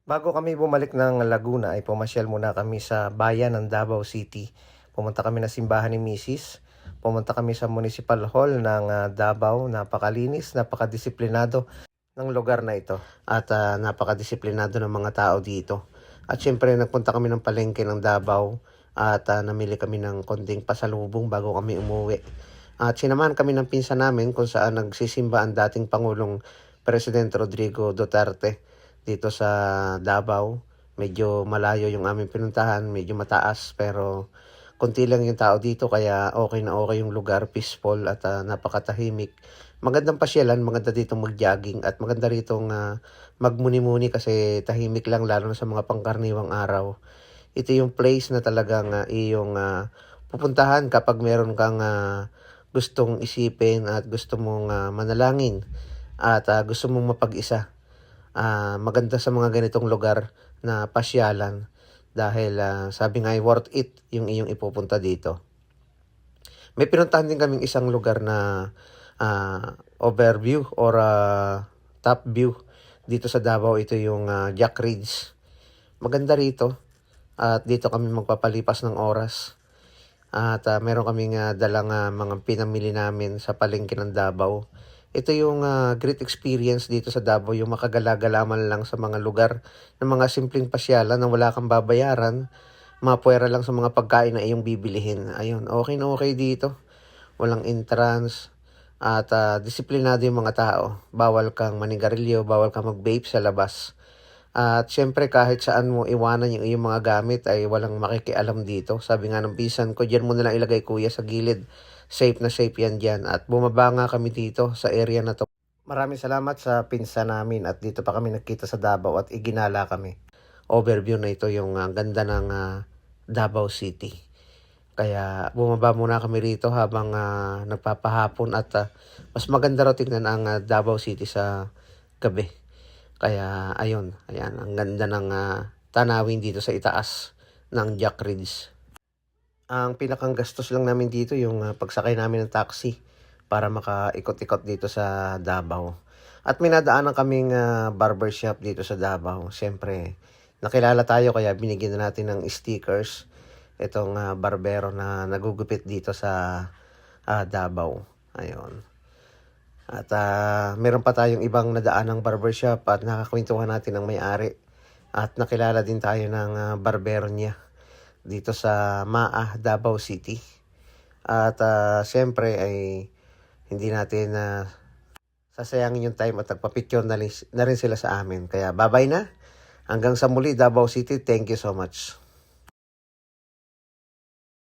Bago kami bumalik ng Laguna ay pumasyal muna kami sa bayan ng Davao City. Pumunta kami ng simbahan ni Mrs. Pumunta kami sa Municipal Hall ng Davao. Napakalinis, napakadisiplinado ng lugar na ito. At napakadisiplinado ng mga tao dito. At syempre nagpunta kami ng palengke ng Davao at namili kami ng konting pasalubong bago kami umuwi. At sinamahan kami ng pinsan namin kung saan nagsisimba ang dating Pangulong Presidente Rodrigo Duterte dito sa Davao. Medyo malayo yung aming pinuntahan, medyo mataas pero konti lang yung tao dito kaya okay na okay yung lugar, peaceful at napakatahimik. Magandang pasyalan, maganda dito mag-jogging at maganda ritong magmuni-muni kasi tahimik lang lalo na sa mga pangkarniwang araw. Ito yung place na talagang iyong pupuntahan kapag meron kang gustong isipin at gusto mong manalangin at gusto mong mapag-isa. Maganda sa mga ganitong lugar na pasyalan dahil sabi nga ay worth it yung iyong ipupunta dito. May pinuntahan din kaming isang lugar na overview or top view dito sa Davao. Ito yung Jack Ridge. Maganda rito at dito kami magpapalipas ng oras. At meron kaming dalang mga pinamili namin sa palengke ng Davao. Ito yung great experience dito sa Davao, yung makagala-galaman lang sa mga lugar ng mga simpleng pasyalan na wala kang babayaran. Mapuwera lang sa mga pagkain na iyong bibilihin. Ayun, okay na okay dito. Walang entrance at disiplinado yung mga tao. Bawal kang manigarilyo, bawal kang mag-vape sa labas. At syempre kahit saan mo iwanan yung iyong mga gamit ay walang makikialam dito. Sabi nga ng pisan ko, dyan mo na lang ilagay kuya sa gilid. Safe na safe yan dyan. At bumaba nga kami dito sa area na to. Maraming salamat sa pinsan namin at dito pa kami nagkita sa Davao at iginala kami. Overview na ito yung ganda ng Davao City. Kaya bumaba muna kami rito habang nagpapahapon at mas maganda raw tingnan ang Davao City sa gabi. Kaya ayun, ayan, ang ganda ng tanawin dito sa itaas ng Jack Ridge. Ang pinakang gastos lang namin dito yung pagsakay namin ng taxi para makaikot-ikot dito sa Davao. At may nadaanan kaming barbershop dito sa Davao. Siyempre, nakilala tayo kaya binigyan na natin ng stickers itong barbero na nagugupit dito sa Davao. Ayun. At meron pa tayong ibang nadaanang barbershop at nakakwentuhan natin ng may-ari. At nakilala din tayo ng barbero niya dito sa Maa, Davao City. At siyempre ay hindi natin sasayangin yung time at nagpa-picture na rin sila sa amin. Kaya bye-bye na. Hanggang sa muli, Davao City. Thank you so much.